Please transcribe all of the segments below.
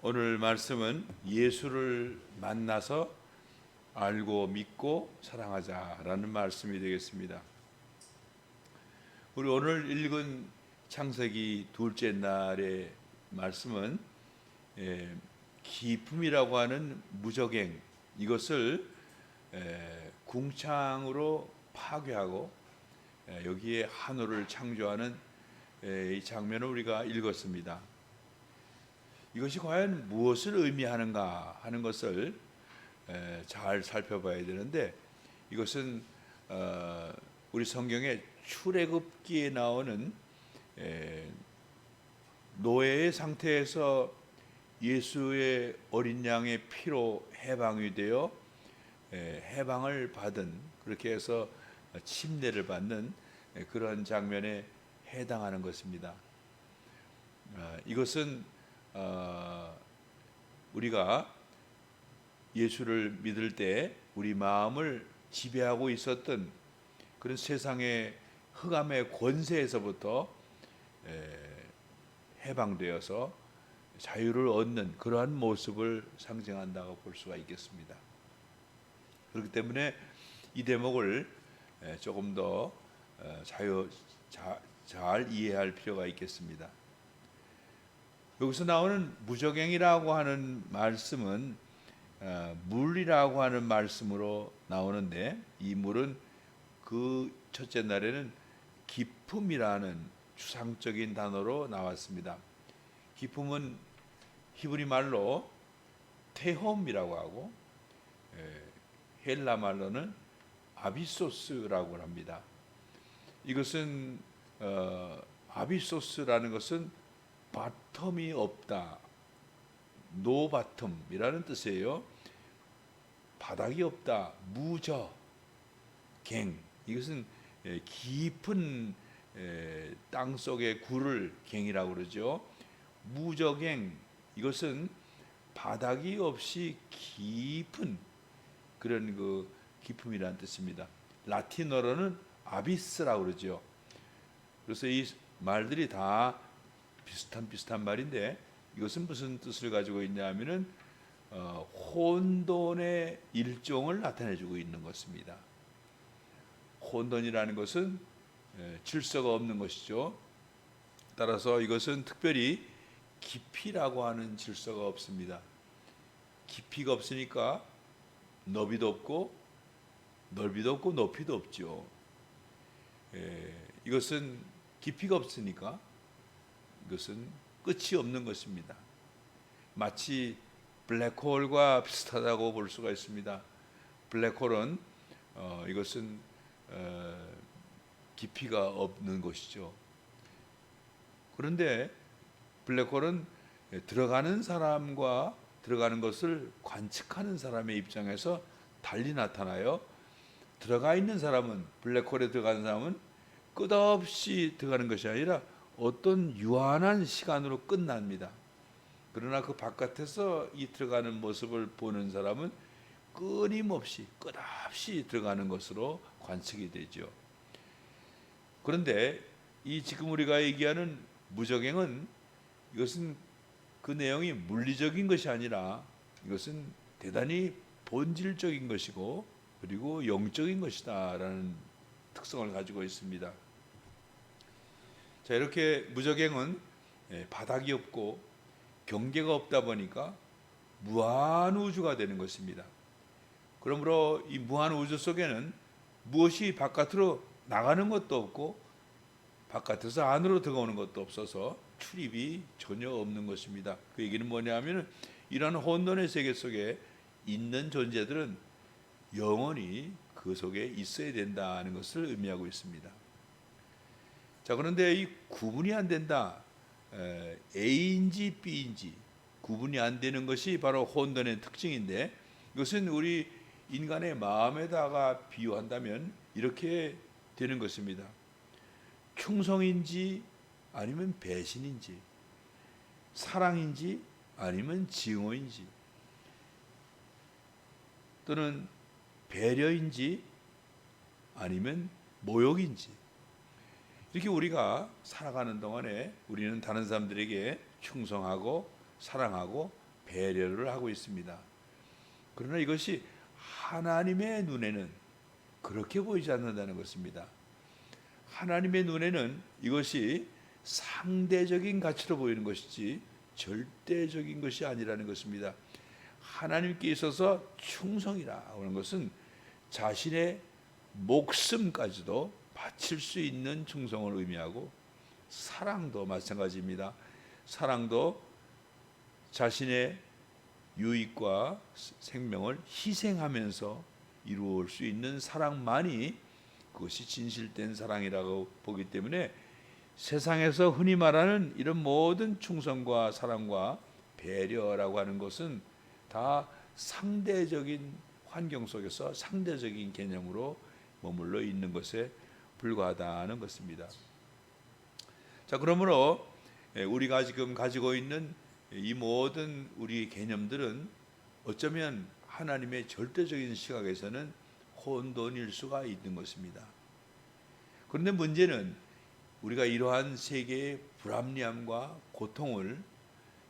오늘 말씀은 예수를 만나서 알고 믿고 사랑하자라는 말씀이 되겠습니다. 우리 오늘 읽은 창세기 둘째 날의 말씀은 기품이라고 하는 무적행, 이것을 궁창으로 파괴하고 여기에 한우를 창조하는 이 장면을 우리가 읽었습니다. 이것이 과연 무엇을 의미하는가 하는 것을 잘 살펴봐야 되는데, 이것은 우리 성경의 출애굽기에 나오는 노예의 상태에서 예수의 어린 양의 피로 해방이 되어 해방을 받은, 그렇게 해서 침례를 받는 그런 장면에 해당하는 것입니다. 이것은 우리가 예수를 믿을 때 우리 마음을 지배하고 있었던 그런 세상의 흑암의 권세에서부터 해방되어서 자유를 얻는 그러한 모습을 상징한다고 볼 수가 있겠습니다. 그렇기 때문에 이 대목을 조금 더 잘 이해할 필요가 있겠습니다. 여기서 나오는 무적행이라고 하는 말씀은 물이라고 하는 말씀으로 나오는데, 이 물은 그 첫째 날에는 기품이라는 추상적인 단어로 나왔습니다. 기품은 히브리 말로 테홈이라고 하고 헬라 말로는 아비소스라고 합니다. 이것은 아비소스라는 것은 바텀이 없다, 노바텀이라는 뜻이에요. 바닥이 없다, 무저, 갱, 이것은 깊은 땅 속의 굴을 갱이라고 그러죠. 무저갱, 이것은 바닥이 없이 깊은 그런 그 깊음이라는 뜻입니다. 라틴어로는 아비스라고 그러죠. 그래서 이 말들이 다 비슷한 말인데, 이것은 무슨 뜻을 가지고 있냐 하면은 혼돈의 일종을 나타내주고 있는 것입니다. 혼돈이라는 것은 질서가 없는 것이죠. 따라서 이것은 특별히 깊이라고 하는 질서가 없습니다. 깊이가 없으니까 너비도 없고 넓이도 없고 높이도 없죠. 이것은 깊이가 없으니까 이것은 끝이 없는 것입니다. 마치 블랙홀과 비슷하다고 볼 수가 있습니다. 블랙홀은 이것은 깊이가 없는 것이죠. 그런데 블랙홀은 들어가는 사람과 들어가는 것을 관측하는 사람의 입장에서 달리 나타나요. 들어가 있는 사람은, 블랙홀에 들어가는 사람은 끝없이 들어가는 것이 아니라 어떤 유한한 시간으로 끝납니다. 그러나 그 바깥에서 이 들어가는 모습을 보는 사람은 끊임없이 끝없이 들어가는 것으로 관측이 되죠. 그런데 이 지금 우리가 얘기하는 무적행은, 이것은 그 내용이 물리적인 것이 아니라 이것은 대단히 본질적인 것이고 그리고 영적인 것이다라는 특성을 가지고 있습니다. 자, 이렇게 무적행은 바닥이 없고 경계가 없다 보니까 무한 우주가 되는 것입니다. 그러므로 이 무한 우주 속에는 무엇이 바깥으로 나가는 것도 없고 바깥에서 안으로 들어오는 것도 없어서 출입이 전혀 없는 것입니다. 그 얘기는 뭐냐면, 이러한 혼돈의 세계 속에 있는 존재들은 영원히 그 속에 있어야 된다는 것을 의미하고 있습니다. 자, 그런데 이 구분이 안 된다, A인지 B인지 구분이 안 되는 것이 바로 혼돈의 특징인데, 이것은 우리 인간의 마음에다가 비유한다면 이렇게 되는 것입니다. 충성인지 아니면 배신인지, 사랑인지 아니면 증오인지, 또는 배려인지 아니면 모욕인지, 이렇게 우리가 살아가는 동안에 우리는 다른 사람들에게 충성하고 사랑하고 배려를 하고 있습니다. 그러나 이것이 하나님의 눈에는 그렇게 보이지 않는다는 것입니다. 하나님의 눈에는 이것이 상대적인 가치로 보이는 것이지 절대적인 것이 아니라는 것입니다. 하나님께 있어서 충성이라 하는 것은 자신의 목숨까지도 바칠 수 있는 충성을 의미하고, 사랑도 마찬가지입니다. 사랑도 자신의 유익과 생명을 희생하면서 이루어올 수 있는 사랑만이 그것이 진실된 사랑이라고 보기 때문에 세상에서 흔히 말하는 이런 모든 충성과 사랑과 배려라고 하는 것은 다 상대적인 환경 속에서 상대적인 개념으로 머물러 있는 것에 불과하다는 것입니다. 자, 그러므로 우리가 지금 가지고 있는 이 모든 우리 개념들은 어쩌면 하나님의 절대적인 시각에서는 혼돈일 수가 있는 것입니다. 그런데 문제는 우리가 이러한 세계의 불합리함과 고통을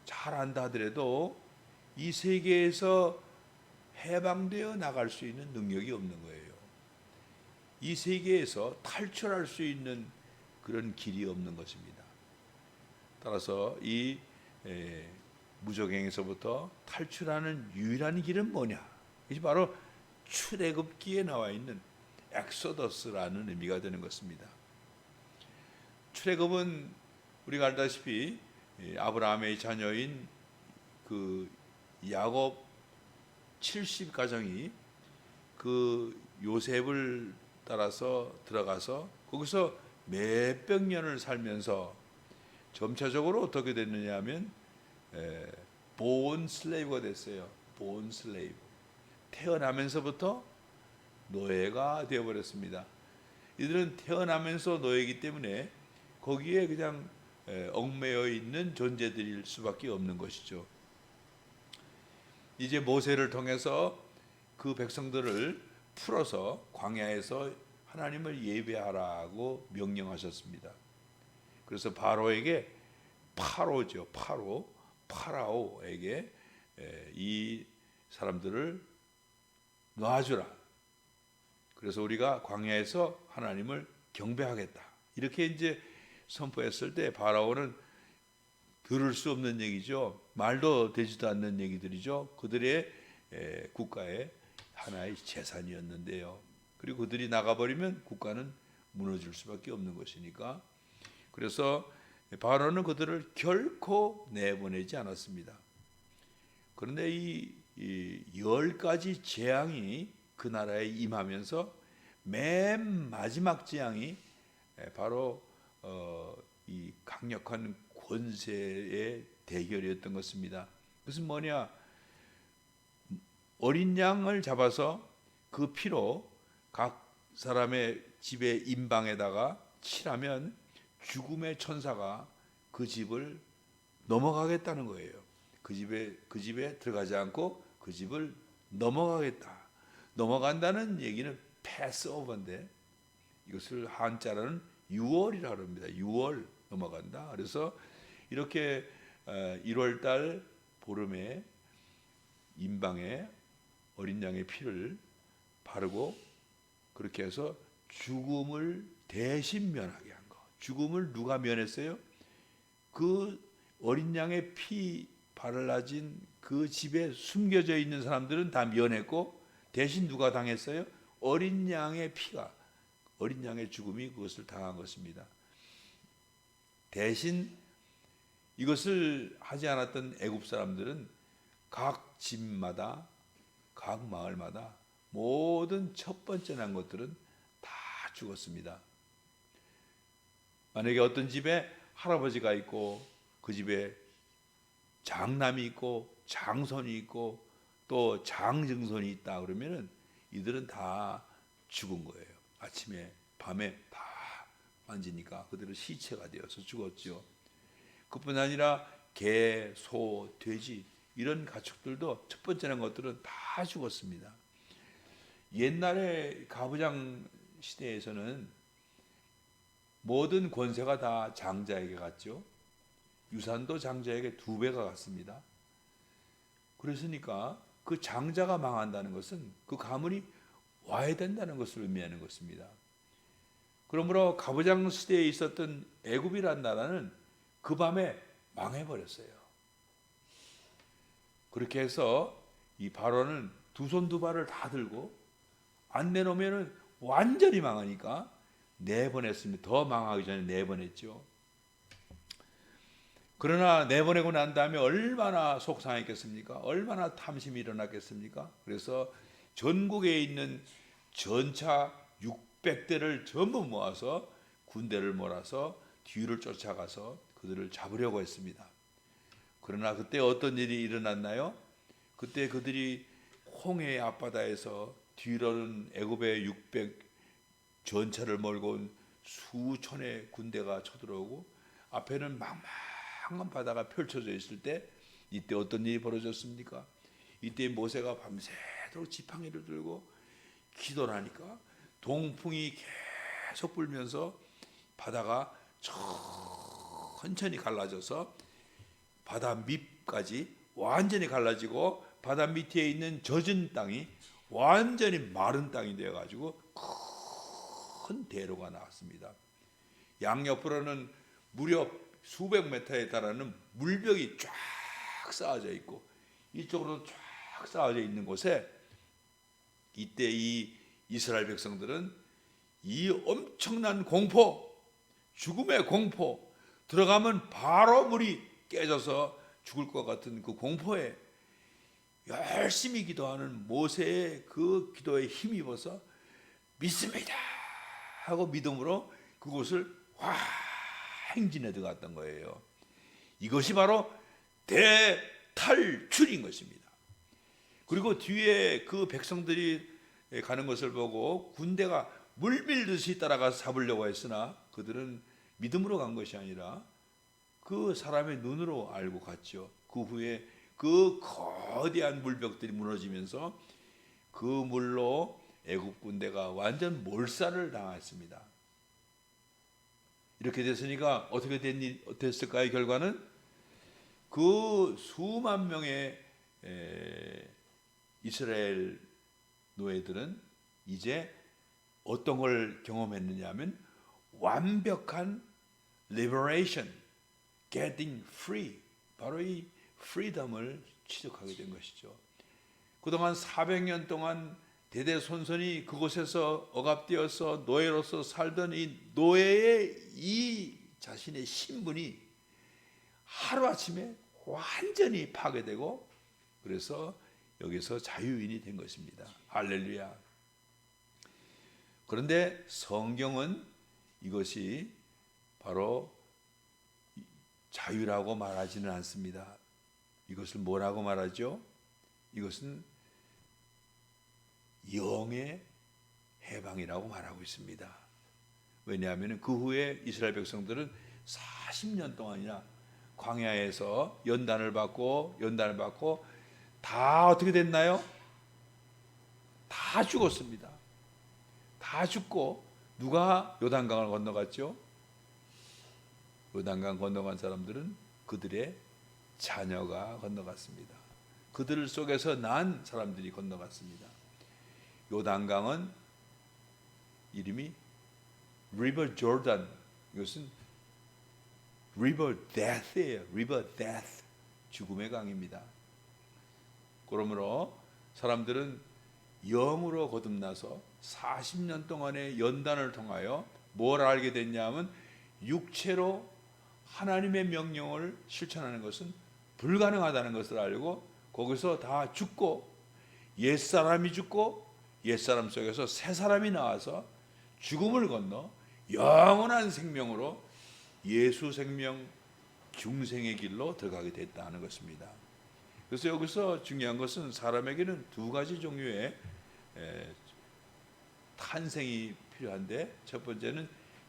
잘 안다 하더라도 이 세계에서 해방되어 나갈 수 있는 능력이 없는 거예요. 이 세계에서 탈출할 수 있는 그런 길이 없는 것입니다. 따라서 이 무적행에서부터 탈출하는 유일한 길은 뭐냐? 이것이 바로 출애굽기에 나와 있는 엑소더스라는 의미가 되는 것입니다. 출애굽은 우리가 알다시피 아브라함의 자녀인 그 야곱 70가정이 그 요셉을 따라서 들어가서 거기서 몇백 년을 살면서 점차적으로 어떻게 됐느냐 하면 본 슬레이브가 됐어요. 본 슬레이브. 태어나면서부터 노예가 되어버렸습니다. 이들은 태어나면서 노예이기 때문에 거기에 그냥 얽매여 있는 존재들일 수밖에 없는 것이죠. 이제 모세를 통해서 그 백성들을 풀어서 광야에서 하나님을 예배하라고 명령하셨습니다. 그래서 바로에게 파라오에게 이 사람들을 놔주라. 그래서 우리가 광야에서 하나님을 경배하겠다. 이렇게 이제 선포했을 때 바라오는 들을 수 없는 얘기죠. 말도 되지도 않는 얘기들이죠. 그들의 국가의 하나의 재산이었는데요. 그리고 그들이 나가버리면 국가는 무너질 수밖에 없는 것이니까. 그래서 바로는 그들을 결코 내보내지 않았습니다. 그런데 이 10가지 재앙이 그 나라에 임하면서 맨 마지막 재앙이 바로 이 강력한 권세의 대결이었던 것입니다. 그것은 뭐냐? 어린 양을 잡아서 그 피로 각 사람의 집의 임방에다가 칠하면 죽음의 천사가 그 집을 넘어가겠다는 거예요. 그 집에 들어가지 않고 그 집을 넘어가겠다. 넘어간다는 얘기는 패스오버인데 이것을 한자로는 유월이라고 합니다. 유월 넘어간다. 그래서 이렇게 1월달 보름에 임방에 어린 양의 피를 바르고 그렇게 해서 죽음을 대신 면하게 한 거. 죽음을 누가 면했어요? 그 어린 양의 피 발라진 그 집에 숨겨져 있는 사람들은 다 면했고 대신 누가 당했어요? 어린 양의 피가, 어린 양의 죽음이 그것을 당한 것입니다. 대신 이것을 하지 않았던 애굽 사람들은 각 집마다 각 마을마다 모든 첫 번째 난 것들은 다 죽었습니다. 만약에 어떤 집에 할아버지가 있고 그 집에 장남이 있고 장손이 있고 또 장증손이 있다 그러면은 이들은 다 죽은 거예요. 아침에 밤에 다 만지니까 그들은 시체가 되어서 죽었죠. 그뿐 아니라 개, 소, 돼지 이런 가축들도 첫 번째 난 것들은 다 죽었습니다. 옛날에 가부장 시대에서는 모든 권세가 다 장자에게 갔죠. 유산도 장자에게 2배가 갔습니다. 그랬으니까 그 장자가 망한다는 것은 그 가문이 와야 된다는 것을 의미하는 것입니다. 그러므로 가부장 시대에 있었던 애굽이란 나라는 그 밤에 망해버렸어요. 그렇게 해서 이 바로는 두 손 두 발을 다 들고 안 내놓으면 완전히 망하니까 내보냈습니다. 더 망하기 전에 내보냈죠. 그러나 내보내고 난 다음에 얼마나 속상했겠습니까? 얼마나 탐심이 일어났겠습니까? 그래서 전국에 있는 전차 600대를 전부 모아서 군대를 몰아서 뒤를 쫓아가서 그들을 잡으려고 했습니다. 그러나 그때 어떤 일이 일어났나요? 그때 그들이 홍해 앞바다에서 뒤로는 애굽의 600 전차를 몰고 온 수천의 군대가 쳐들어오고 앞에는 망망한 바다가 펼쳐져 있을 때 이때 어떤 일이 벌어졌습니까? 이때 모세가 밤새도록 지팡이를 들고 기도를 하니까 동풍이 계속 불면서 바다가 천천히 갈라져서 바다 밑까지 완전히 갈라지고 바다 밑에 있는 젖은 땅이 완전히 마른 땅이 되어가지고 큰 대로가 나왔습니다. 양옆으로는 무려 수백 미터에 달하는 물벽이 쫙 쌓아져 있고 이쪽으로 쫙 쌓아져 있는 곳에 이때 이 이스라엘 백성들은 이 엄청난 공포, 죽음의 공포, 들어가면 바로 물이 깨져서 죽을 것 같은 그 공포에 열심히 기도하는 모세의 그 기도에 힘입어서 믿습니다 하고 믿음으로 그곳을 행진해 들어갔던 거예요. 이것이 바로 대탈출인 것입니다. 그리고 뒤에 그 백성들이 가는 것을 보고 군대가 물밀듯이 따라가서 잡으려고 했으나 그들은 믿음으로 간 것이 아니라 그 사람의 눈으로 알고 갔죠. 그 후에 그 거대한 물벽들이 무너지면서 그 물로 애굽 군대가 완전 몰살을 당했습니다. 이렇게 됐으니까 어떻게 됐을까요? 결과는 그 수만 명의 이스라엘 노예들은 이제 어떤 걸 경험했느냐 하면 완벽한 liberation, getting free, 바로 이 freedom을 취득하게 된 것이죠. 그동안 400년 동안 대대손손이 그곳에서 억압되어서 노예로서 살던 이 노예의 이 자신의 신분이 하루아침에 완전히 파괴되고 그래서 여기서 자유인이 된 것입니다. 할렐루야. 그런데 성경은 이것이 바로 자유라고 말하지는 않습니다. 이것을 뭐라고 말하죠? 이것은 영의 해방이라고 말하고 있습니다. 왜냐하면 그 후에 이스라엘 백성들은 40년 동안이나 광야에서 연단을 받고 다 어떻게 됐나요? 다 죽었습니다. 다 죽고 누가 요단강을 건너갔죠? 요단강 건너간 사람들은 그들의 자녀가 건너갔습니다. 그들 속에서 난 사람들이 건너갔습니다. 요단강은 이름이 River Jordan, 이것은 River Death예요. River Death, 죽음의 강입니다. 그러므로 사람들은 영으로 거듭나서 40년 동안의 연단을 통하여 뭘 알게 됐냐면 육체로 하나님의 명령을 실천하는 것은 불가능하다는 것을 알고 거기서 다 죽고 옛사람이 죽고 옛사람 속에서 새사람이 나와서 죽음을 건너 영원한 생명으로 예수 생명 중생의 길로 들어가게 됐다는 것입니다. 그래서 여기서 중요한 것은 사람에게는 두 가지 종류의 탄생이 필요한데 첫 번째는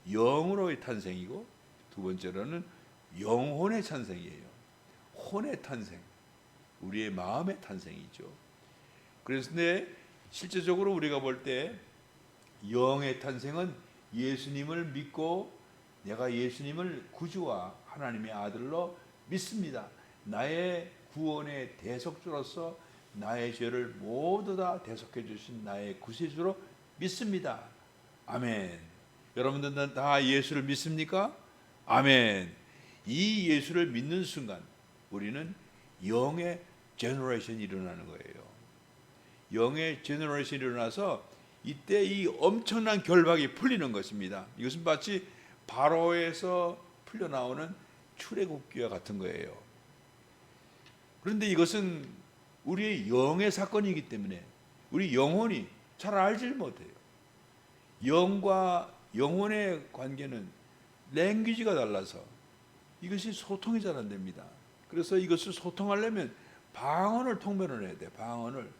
영으로의 탄생이고 두 번째로는 영혼의 탄생이에요. 혼의 탄생, 우리의 마음의 탄생이죠. 그런데 실제적으로 우리가 볼 때 영의 탄생은 예수님을 믿고 내가 예수님을 구주와 하나님의 아들로 믿습니다. 나의 구원의 대속주로서 나의 죄를 모두 다 대속해 주신 나의 구세주로 믿습니다. 아멘. 여러분들은 다 예수를 믿습니까? 아멘. 이 예수를 믿는 순간 우리는 영의 제너레이션이 일어나는 거예요. 영의 제너레이션이 일어나서 이때 이 엄청난 결박이 풀리는 것입니다. 이것은 마치 바로에서 풀려나오는 출애굽기와 같은 거예요. 그런데 이것은 우리의 영의 사건이기 때문에 우리 영혼이 잘 알질 못해요. 영과 영혼의 관계는 랭귀지가 달라서 이것이 소통이 잘 안 됩니다. 그래서 이것을 소통하려면 방언을 통변을 해야 돼. 방언을.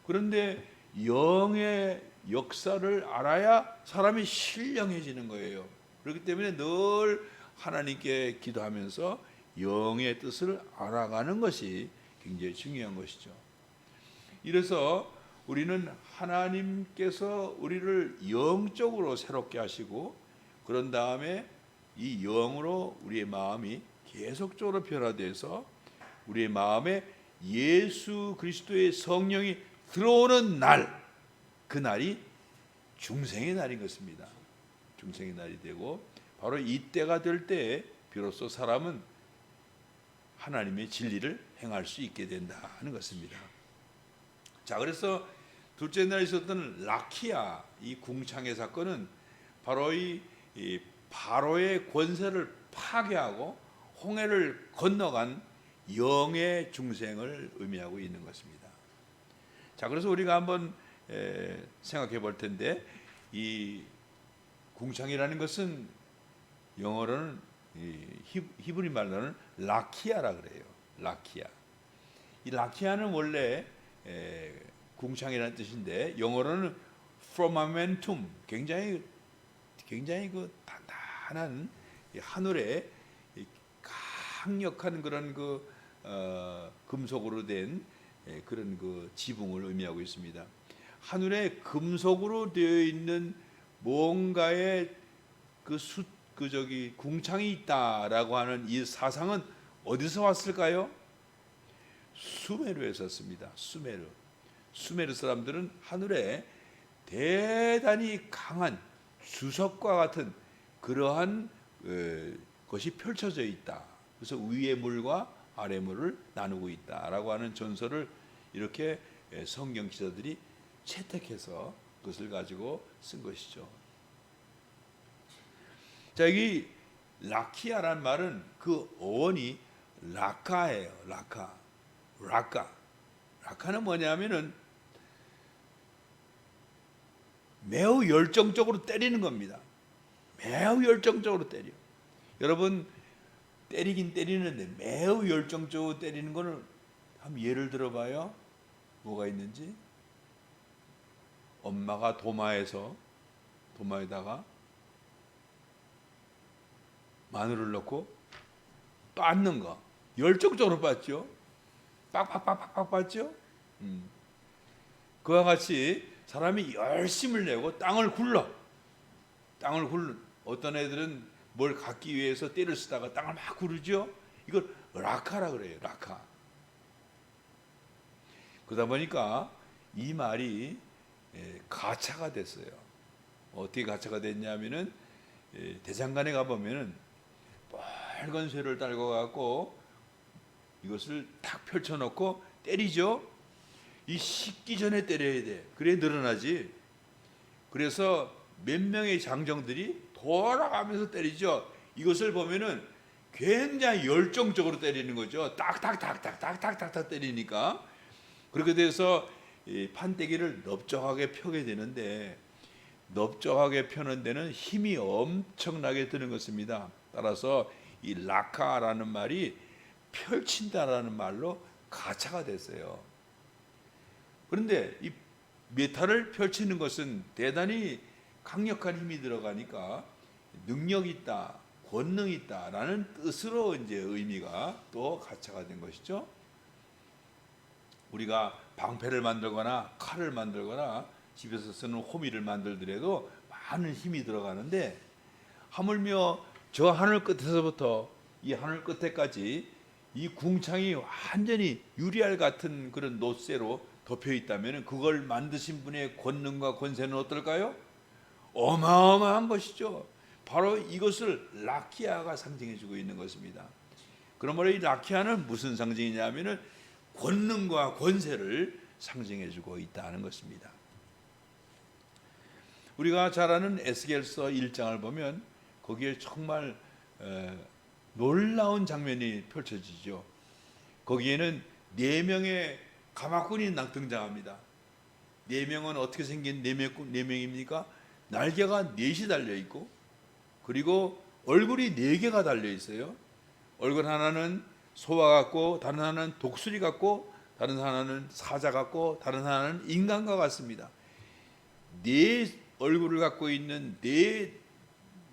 그런데 영의 역사를 알아야 사람이 신령해지는 거예요. 그렇기 때문에 늘 하나님께 기도하면서 영의 뜻을 알아가는 것이 굉장히 중요한 것이죠. 이래서 우리는 하나님께서 우리를 영적으로 새롭게 하시고 그런 다음에 이 영으로 우리의 마음이 계속적으로 변화돼서 우리의 마음에 예수 그리스도의 성령이 들어오는 날, 그 날이 중생의 날인 것입니다. 중생의 날이 되고 바로 이때가 될 때 비로소 사람은 하나님의 진리를 행할 수 있게 된다는 것입니다. 자, 그래서 둘째 날 있었던 라키아 이 궁창의 사건은 바로 이 바로의 권세를 파괴하고 홍해를 건너간 영의 중생을 의미하고 있는 것입니다. 자, 그래서 우리가 한번 생각해 볼 텐데 이 궁창이라는 것은 영어로는 히브리 말로는 라키아라 그래요. 라키아. 이 라키아는 원래 궁창이라는 뜻인데 영어로는 firmamentum, 굉장히 그 단단한 하늘에 강력한 그런 금속으로 된 그런 지붕을 의미하고 있습니다. 하늘에 금속으로 되어 있는 뭔가의 궁창이 있다라고 하는 이 사상은 어디서 왔을까요? 수메르에서 왔습니다. 수메르 사람들은 하늘에 대단히 강한 주석과 같은 그러한 것이 펼쳐져 있다. 그래서 위의 물과 아래 물을 나누고 있다라고 하는 전설을 이렇게 성경 기자들이 채택해서 그것을 가지고 쓴 것이죠. 자, 여기 라키아란 말은 그 어원이 라카예요. 라카는 뭐냐면은 매우 열정적으로 때리는 겁니다. 매우 열정적으로 때려. 여러분 때리긴 때리는데 매우 열정적으로 때리는 거는 한번 예를 들어봐요. 뭐가 있는지. 엄마가 도마에다가 마늘을 넣고 빻는 거 열정적으로 빻죠. 빡빡빡빡 빻죠. 그와 같이 사람이 열심을 내고 땅을 굴러 어떤 애들은 뭘 갖기 위해서 때를 쓰다가 땅을 막 구르죠. 이걸 라카라 그래요. 라카. 그러다 보니까 이 말이 가차가 됐어요. 어떻게 가차가 됐냐면은 대장간에 가보면은 빨간 쇠를 달고 갖고 이것을 탁 펼쳐놓고 때리죠. 이 식기 전에 때려야 돼. 그래야 늘어나지. 그래서 몇 명의 장정들이 돌아가면서 때리죠. 이것을 보면은 굉장히 열정적으로 때리는 거죠. 딱딱딱딱딱딱딱 때리니까. 그렇게 돼서 판때기를 넓적하게 펴게 되는데 넓적하게 펴는 데는 힘이 엄청나게 드는 것입니다. 따라서 이 라카라는 말이 펼친다라는 말로 가차가 됐어요. 그런데 이 메탈을 펼치는 것은 대단히 강력한 힘이 들어가니까 능력 있다, 권능 있다라는 뜻으로 이제 의미가 또 가차가 된 것이죠. 우리가 방패를 만들거나 칼을 만들거나 집에서 쓰는 호미를 만들더라도 많은 힘이 들어가는데, 하물며 저 하늘 끝에서부터 이 하늘 끝에까지 이 궁창이 완전히 유리알 같은 그런 놋쇠로 덮여 있다면 그걸 만드신 분의 권능과 권세는 어떨까요? 어마어마한 것이죠. 바로 이것을 라키아가 상징해 주고 있는 것입니다. 그러므로 이 라키아는 무슨 상징이냐면은 권능과 권세를 상징해 주고 있다는 것입니다. 우리가 잘 아는 에스겔서 1장을 보면 거기에 정말 놀라운 장면이 펼쳐지죠. 거기에는 4명의 가마꾼이 등장합니다. 4명은 어떻게 생긴 4명입니까? 날개가 4이 달려있고, 그리고 얼굴이 4개가 달려있어요. 얼굴 하나는 소와 같고, 다른 하나는 독수리 같고, 다른 하나는 사자 같고, 다른 하나는 인간과 같습니다. 4 얼굴을 갖고 있는, 4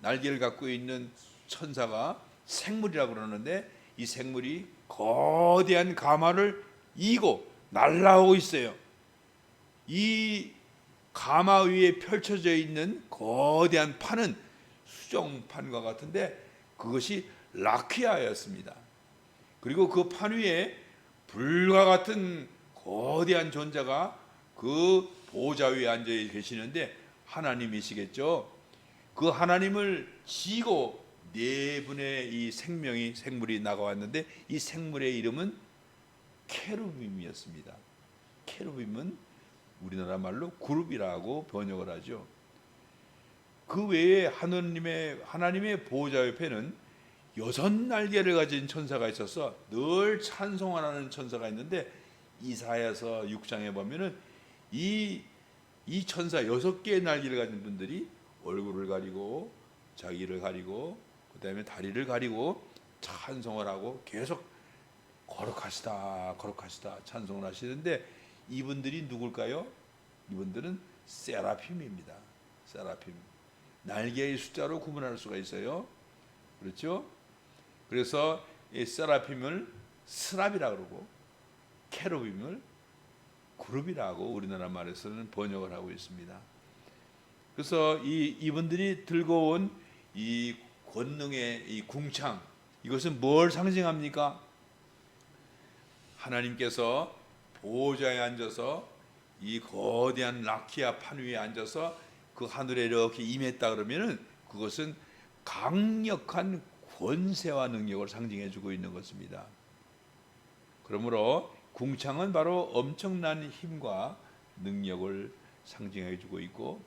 날개를 갖고 있는 천사가 생물이라고 그러는데, 이 생물이 거대한 가마를 이고 날아오고 있어요. 이 가마 위에 펼쳐져 있는 거대한 판은 수정판과 같은데 그것이 라키아였습니다. 그리고 그 판 위에 불과 같은 거대한 존재가 그 보좌 위에 앉아 계시는데 하나님이시겠죠. 그 하나님을 지고 4분의 이 생물이 나가왔는데 이 생물의 이름은 케루빔이었습니다. 케루빔은 우리나라 말로 그룹이라고 번역을 하죠. 그 외에 하나님의 보호자 옆에는 6 날개를 가진 천사가 있어서 늘 찬송하는 천사가 있는데, 이사야서 6장에 보면은 이 천사 6개의 날개를 가진 분들이 얼굴을 가리고 자기를 가리고 그 다음에 다리를 가리고 찬송을 하고 계속 거룩하시다 거룩하시다 찬송을 하시는데, 이분들이 누굴까요? 이분들은 세라핌입니다. 세라핌. 날개의 숫자로 구분할 수가 있어요. 그렇죠? 그래서 이 세라핌을 스랍이라고 그러고 케루빔을 그룹이라고 우리나라 말에서는 번역을 하고 있습니다. 그래서 이분들이 들고 온 이 권능의 이 궁창, 이것은 뭘 상징합니까? 하나님께서 보호자에 앉아서 이 거대한 라키아 판 위에 앉아서 그 하늘에 이렇게 임했다 그러면은 그것은 강력한 권세와 능력을 상징해 주고 있는 것입니다. 그러므로 궁창은 바로 엄청난 힘과 능력을 상징해 주고 있고,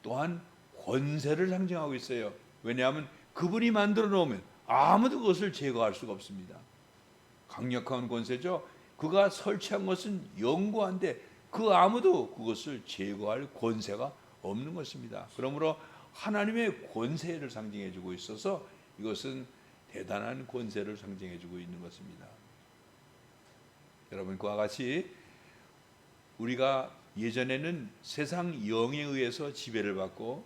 또한 권세를 상징하고 있어요. 왜냐하면 그분이 만들어 놓으면 아무도 그것을 제거할 수가 없습니다. 강력한 권세죠. 그가 설치한 것은 영구한데 그 아무도 그것을 제거할 권세가 없는 것입니다. 그러므로 하나님의 권세를 상징해 주고 있어서 이것은 대단한 권세를 상징해 주고 있는 것입니다. 여러분, 그와 같이 우리가 예전에는 세상 영에 의해서 지배를 받고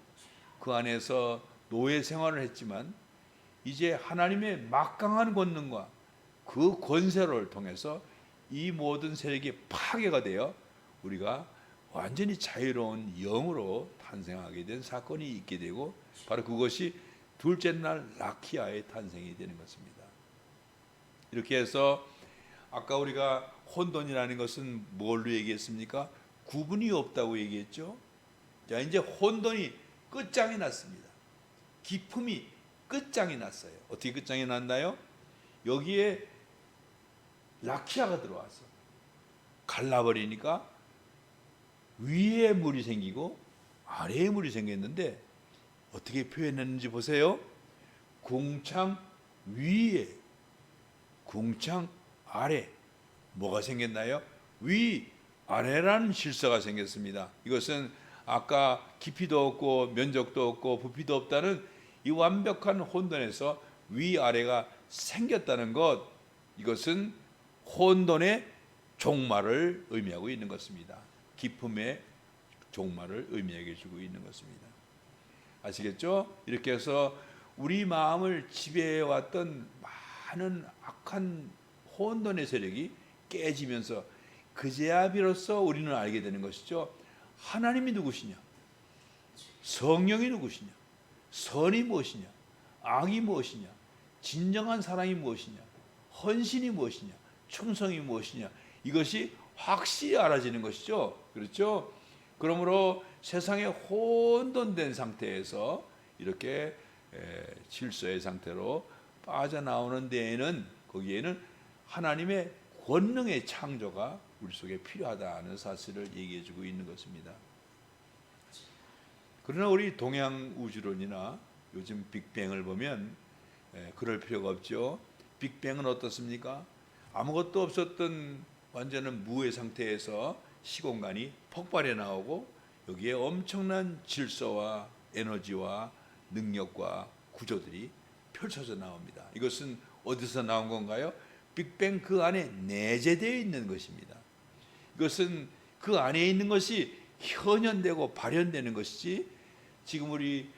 그 안에서 노예 생활을 했지만, 이제 하나님의 막강한 권능과 그 권세를 통해서 이 모든 세력이 파괴가 되어 우리가 완전히 자유로운 영으로 탄생하게 된 사건이 있게 되고, 바로 그것이 둘째 날 라키아의 탄생이 되는 것입니다. 이렇게 해서 아까 우리가 혼돈이라는 것은 뭘로 얘기했습니까? 구분이 없다고 얘기했죠. 자, 이제 혼돈이 끝장이 났습니다. 기품이 끝장이 났어요. 어떻게 끝장이 났나요? 여기에 라키아가 들어와서 갈라버리니까 위에 물이 생기고 아래에 물이 생겼는데, 어떻게 표현했는지 보세요. 궁창 위에, 궁창 아래. 뭐가 생겼나요? 위, 아래라는 질서가 생겼습니다. 이것은 아까 깊이도 없고 면적도 없고 부피도 없다는 이 완벽한 혼돈에서 위아래가 생겼다는 것, 이것은 혼돈의 종말을 의미하고 있는 것입니다. 기품의 종말을 의미하게 주고 있는 것입니다. 아시겠죠? 이렇게 해서 우리 마음을 지배해왔던 많은 악한 혼돈의 세력이 깨지면서 그제야 비로소 우리는 알게 되는 것이죠. 하나님이 누구시냐? 성령이 누구시냐? 선이 무엇이냐? 악이 무엇이냐? 진정한 사랑이 무엇이냐? 헌신이 무엇이냐? 충성이 무엇이냐? 이것이 확실히 알아지는 것이죠. 그렇죠? 그러므로 세상에 혼돈된 상태에서 이렇게 질서의 상태로 빠져나오는 데에는, 거기에는 하나님의 권능의 창조가 우리 속에 필요하다는 사실을 얘기해 주고 있는 것입니다. 그러나 우리 동양 우주론이나 요즘 빅뱅을 보면 그럴 필요가 없죠. 빅뱅은 어떻습니까? 아무것도 없었던 완전한 무의 상태에서 시공간이 폭발해 나오고 여기에 엄청난 질서와 에너지와 능력과 구조들이 펼쳐져 나옵니다. 이것은 어디서 나온 건가요? 빅뱅 그 안에 내재되어 있는 것입니다. 이것은 그 안에 있는 것이 현현되고 발현되는 것이지 지금 우리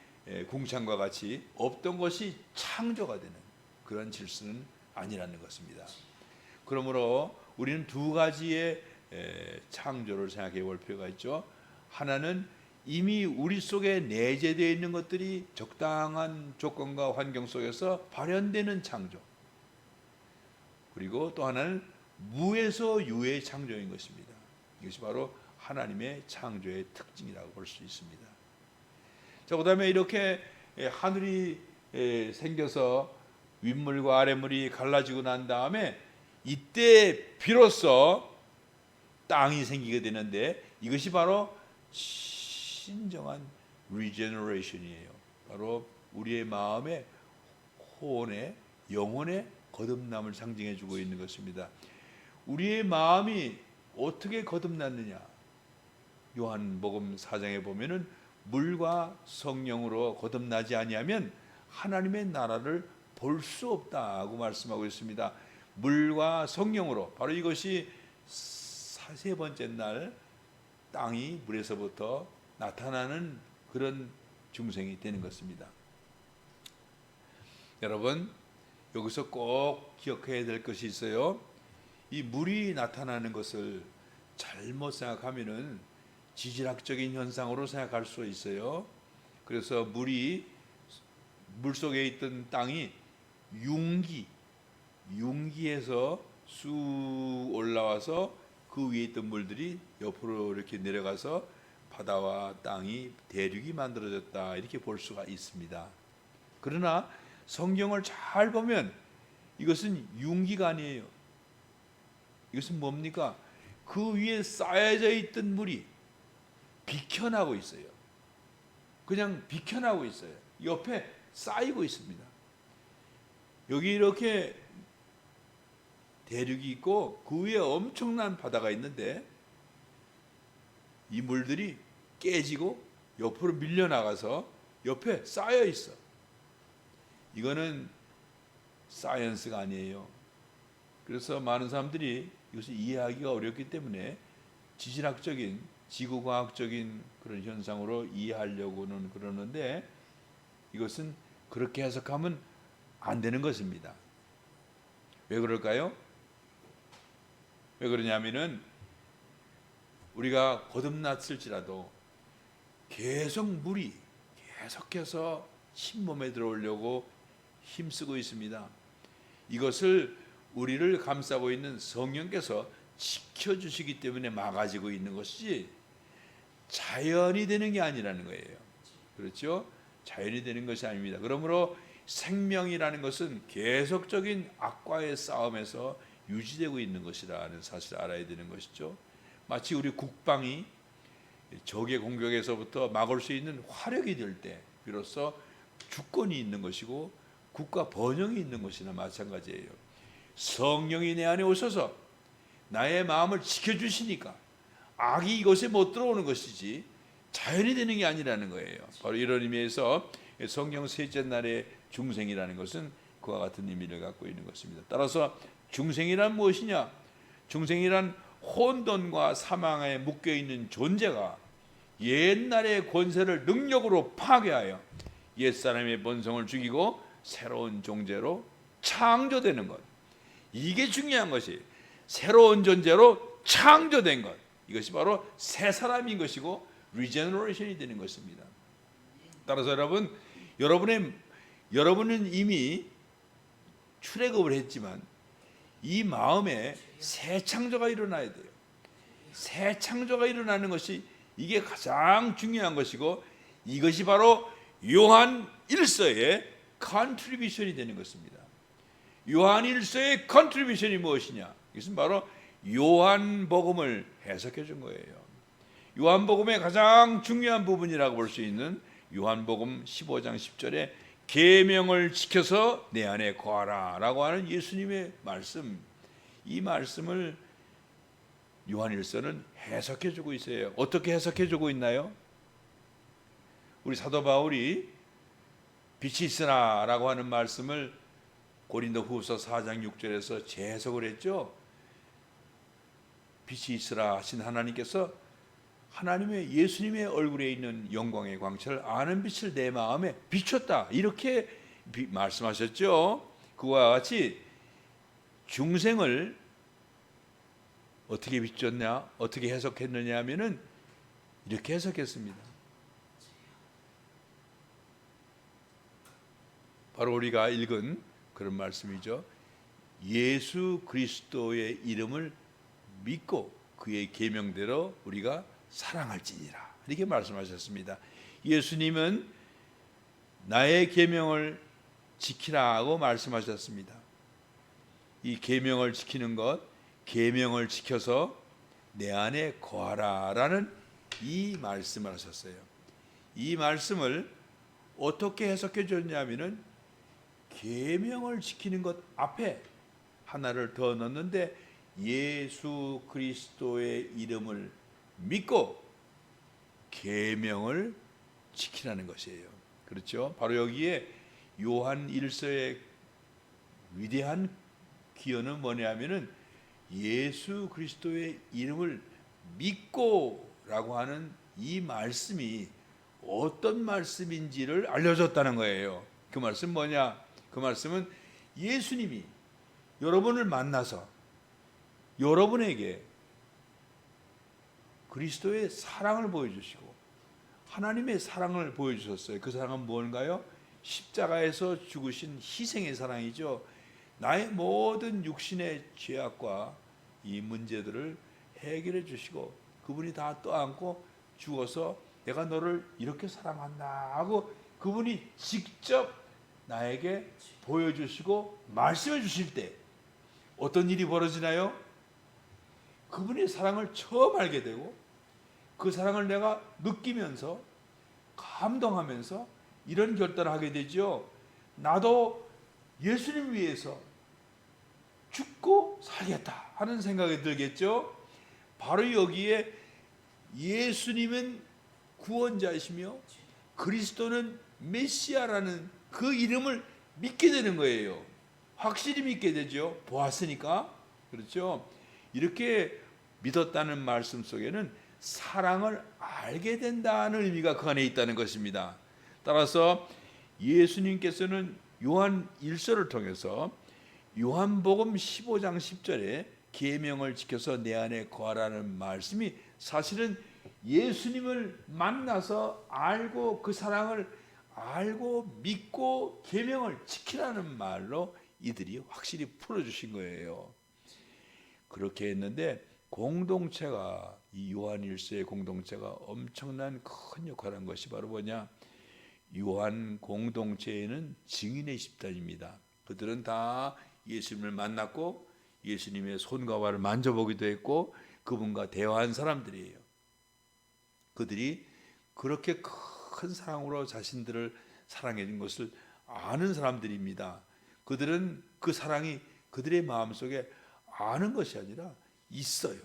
궁창과 같이 없던 것이 창조가 되는 그런 질서는 아니라는 것입니다. 그러므로 우리는 두 가지의 창조를 생각해 볼 필요가 있죠. 하나는 이미 우리 속에 내재되어 있는 것들이 적당한 조건과 환경 속에서 발현되는 창조. 그리고 또 하나는 무에서 유의 창조인 것입니다. 이것이 바로 하나님의 창조의 특징이라고 볼 수 있습니다. 자, 그다음에 이렇게 하늘이 생겨서 윗물과 아랫물이 갈라지고 난 다음에 이때 비로소 땅이 생기게 되는데 이것이 바로 진정한 리제너레이션이에요. 바로 우리의 마음의 혼의 영혼의 거듭남을 상징해 주고 있는 것입니다. 우리의 마음이 어떻게 거듭났느냐? 요한복음 4장에 보면은 물과 성령으로 거듭나지 아니하면 하나님의 나라를 볼 수 없다고 말씀하고 있습니다. 물과 성령으로, 바로 이것이 세 번째 날 땅이 물에서부터 나타나는 그런 중생이 되는 것입니다. 여러분, 여기서 꼭 기억해야 될 것이 있어요. 이 물이 나타나는 것을 잘못 생각하면은 지질학적인 현상으로 생각할 수 있어요. 그래서 물이, 물 속에 있던 땅이 융기에서 쑥 올라와서 그 위에 있던 물들이 옆으로 이렇게 내려가서 바다와 땅이 대륙이 만들어졌다, 이렇게 볼 수가 있습니다. 그러나 성경을 잘 보면 이것은 융기가 아니에요. 이것은 뭡니까? 그 위에 쌓여져 있던 물이 비켜나고 있어요. 그냥 비켜나고 있어요. 옆에 쌓이고 있습니다. 여기 이렇게 대륙이 있고 그 위에 엄청난 바다가 있는데 이 물들이 깨지고 옆으로 밀려나가서 옆에 쌓여 있어. 이거는 사이언스가 아니에요. 그래서 많은 사람들이 이것을 이해하기가 어렵기 때문에 지질학적인, 지구과학적인 그런 현상으로 이해하려고는 그러는데 이것은 그렇게 해석하면 안 되는 것입니다. 왜 그럴까요? 왜 그러냐면은 우리가 거듭났을지라도 계속 물이 계속해서 신몸에 들어오려고 힘쓰고 있습니다. 이것을 우리를 감싸고 있는 성령께서 지켜주시기 때문에 막아지고 있는 것이지 자연이 되는 게 아니라는 거예요. 그렇죠? 자연이 되는 것이 아닙니다. 그러므로 생명이라는 것은 계속적인 악과의 싸움에서 유지되고 있는 것이라는 사실을 알아야 되는 것이죠. 마치 우리 국방이 적의 공격에서부터 막을 수 있는 화력이 될 때 비로소 주권이 있는 것이고 국가 번영이 있는 것이나 마찬가지예요. 성령이 내 안에 오셔서 나의 마음을 지켜주시니까 악이 이것에 못 들어오는 것이지 자연이 되는 게 아니라는 거예요. 바로 이런 의미에서 성령 셋째 날의 중생이라는 것은 그와 같은 의미를 갖고 있는 것입니다. 따라서 중생이란 무엇이냐? 중생이란 혼돈과 사망에 묶여있는 존재가 옛날의 권세를 능력으로 파괴하여 옛사람의 본성을 죽이고 새로운 존재로 창조되는 것. 이게 중요한 것이 새로운 존재로 창조된 것, 이것이 바로 새 사람인 것이고 리제너레이션이 되는 것입니다. 따라서 여러분은 이미 출애굽을 했지만 이 마음에 새 창조가 일어나야 돼요. 새 창조가 일어나는 것이 이게 가장 중요한 것이고, 이것이 바로 요한 1서의 컨트리뷰션이 되는 것입니다. 요한 1서의 컨트리뷰션이 무엇이냐? 이것은 바로 요한복음을 해석해 준 거예요. 요한복음의 가장 중요한 부분이라고 볼 수 있는 요한복음 15장 10절에 계명을 지켜서 내 안에 거하라 라고 하는 예수님의 말씀, 이 말씀을 요한 1서는 해석해 주고 있어요. 어떻게 해석해 주고 있나요? 우리 사도 바울이 빛이 있으나 라고 하는 말씀을 고린도후서 4장 6절에서 재해석을 했죠. 빛이 있으라 하신 하나님께서 하나님의 예수님의 얼굴에 있는 영광의 광채를 아는 빛을 내 마음에 비췄다, 이렇게 말씀하셨죠. 그와 같이 중생을 어떻게 비췄냐, 어떻게 해석했느냐 하면은 이렇게 해석했습니다. 바로 우리가 읽은 그런 말씀이죠. 예수 그리스도의 이름을 믿고 그의 계명대로 우리가 사랑할지니라, 이렇게 말씀하셨습니다. 예수님은 나의 계명을 지키라고 말씀하셨습니다. 이 계명을 지키는 것, 계명을 지켜서 내 안에 거하라라는 이 말씀을 하셨어요. 이 말씀을 어떻게 해석해 줬냐면은 계명을 지키는 것 앞에 하나를 더 넣는데 예수 그리스도의 이름을 믿고 계명을 지키라는 것이에요. 그렇죠? 바로 여기에 요한 1서의 위대한 기여는 뭐냐면은 예수 그리스도의 이름을 믿고라고 하는 이 말씀이 어떤 말씀인지를 알려줬다는 거예요. 그 말씀 뭐냐? 그 말씀은 예수님이 여러분을 만나서 여러분에게 그리스도의 사랑을 보여주시고 하나님의 사랑을 보여주셨어요. 그 사랑은 뭔가요? 십자가에서 죽으신 희생의 사랑이죠. 나의 모든 육신의 죄악과 이 문제들을 해결해 주시고 그분이 다 떠안고 죽어서 내가 너를 이렇게 사랑한다 하고 그분이 직접 나에게 보여주시고 말씀해 주실 때 어떤 일이 벌어지나요? 그분의 사랑을 처음 알게 되고 그 사랑을 내가 느끼면서 감동하면서 이런 결단을 하게 되죠. 나도 예수님 위해서 죽고 살겠다 하는 생각이 들겠죠. 바로 여기에 예수님은 구원자이시며 그리스도는 메시아라는 그 이름을 믿게 되는 거예요. 확실히 믿게 되죠. 보았으니까. 그렇죠. 이렇게 믿었다는 말씀 속에는 사랑을 알게 된다는 의미가 그 안에 있다는 것입니다. 따라서 예수님께서는 요한 1서를 통해서 요한복음 15장 10절에 계명을 지켜서 내 안에 거하라는 말씀이 사실은 예수님을 만나서 알고 그 사랑을 알고 믿고 계명을 지키라는 말로 이들이 확실히 풀어주신 거예요. 그렇게 했는데 공동체가 이 요한 1서의 공동체가 엄청난 큰 역할을 한 것이 바로 뭐냐? 요한 공동체에는 증인의 집단입니다. 그들은 다 예수님을 만났고 예수님의 손과 발을 만져보기도 했고 그분과 대화한 사람들이에요. 그들이 그렇게 큰 사랑으로 자신들을 사랑해 준 것을 아는 사람들입니다. 그들은 그 사랑이 그들의 마음속에 아는 것이 아니라 있어요.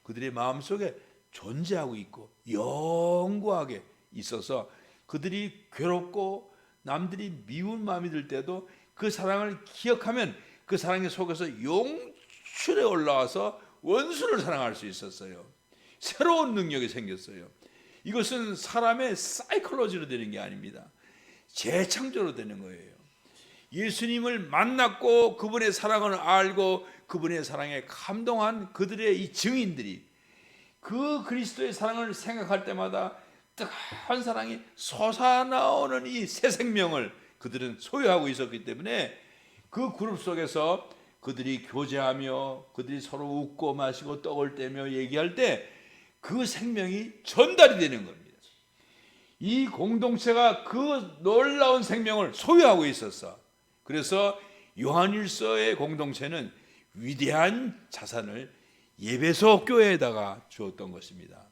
그들의 마음속에 존재하고 있고 영구하게 있어서 그들이 괴롭고 남들이 미운 마음이 들 때도 그 사랑을 기억하면 그 사랑의 속에서 용출에 올라와서 원수를 사랑할 수 있었어요. 새로운 능력이 생겼어요. 이것은 사람의 사이콜로지로 되는 게 아닙니다. 재창조로 되는 거예요. 예수님을 만났고 그분의 사랑을 알고 그분의 사랑에 감동한 그들의 이 증인들이 그 그리스도의 사랑을 생각할 때마다 뜨거운 사랑이 솟아나오는 이 새 생명을 그들은 소유하고 있었기 때문에 그 그룹 속에서 그들이 교제하며 그들이 서로 웃고 마시고 떡을 떼며 얘기할 때 그 생명이 전달이 되는 겁니다. 이 공동체가 그 놀라운 생명을 소유하고 있었어. 그래서 요한일서의 공동체는 위대한 자산을 예배소 교회에다가 주었던 것입니다.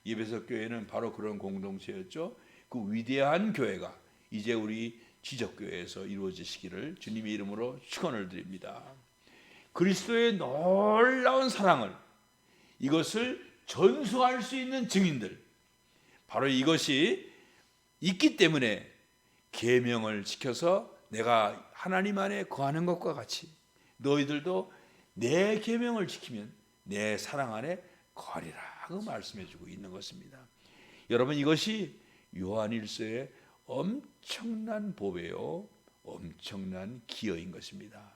예배소 교회는 바로 그런 공동체였죠. 그 위대한 교회가 이제 우리 지적교회에서 이루어지시기를 주님의 이름으로 축원을 드립니다. 그리스도의 놀라운 사랑을, 이것을 전수할 수 있는 증인들, 바로 이것이 있기 때문에 계명을 지켜서 내가 하나님 안에 거하는 것과 같이 너희들도 내 계명을 지키면 내 사랑 안에 거하리라고 말씀해 주고 있는 것입니다. 여러분, 이것이 요한일서의 엄청난 보배요, 엄청난 기여인 것입니다.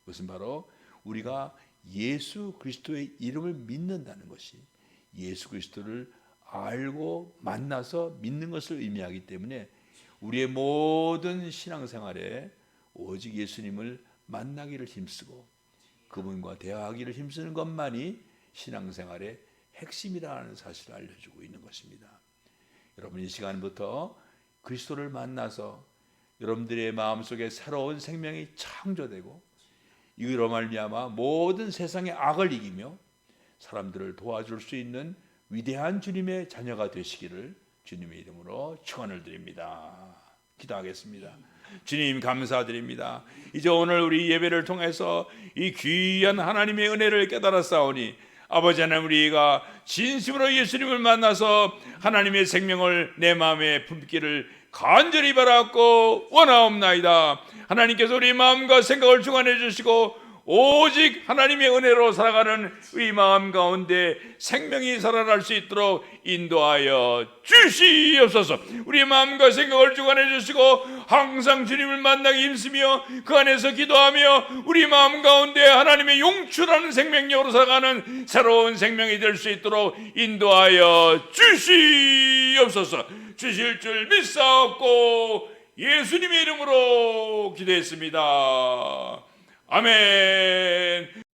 그것은 바로 우리가 예수 그리스도의 이름을 믿는다는 것이 예수 그리스도를 알고 만나서 믿는 것을 의미하기 때문에 우리의 모든 신앙생활에 오직 예수님을 만나기를 힘쓰고 그분과 대화하기를 힘쓰는 것만이 신앙생활의 핵심이라는 사실을 알려주고 있는 것입니다. 여러분, 이 시간부터 그리스도를 만나서 여러분들의 마음속에 새로운 생명이 창조되고 이로 말미암아 모든 세상의 악을 이기며 사람들을 도와줄 수 있는 위대한 주님의 자녀가 되시기를 주님의 이름으로 축원을 드립니다. 기도하겠습니다. 주님, 감사드립니다. 이제 오늘 우리 예배를 통해서 이 귀한 하나님의 은혜를 깨달았사오니 아버지 하나님, 우리가 진심으로 예수님을 만나서 하나님의 생명을 내 마음에 품기를 간절히 바랐고 원하옵나이다. 하나님께서 우리 마음과 생각을 주관해 주시고 오직 하나님의 은혜로 살아가는 이 마음 가운데 생명이 살아날 수 있도록 인도하여 주시옵소서. 우리 마음과 생각을 주관해 주시고 항상 주님을 만나기 힘쓰며 그 안에서 기도하며 우리 마음 가운데 하나님의 용출하는 생명력으로 살아가는 새로운 생명이 될 수 있도록 인도하여 주시옵소서. 주실 줄 믿사옵고 예수님의 이름으로 기도했습니다. 아멘.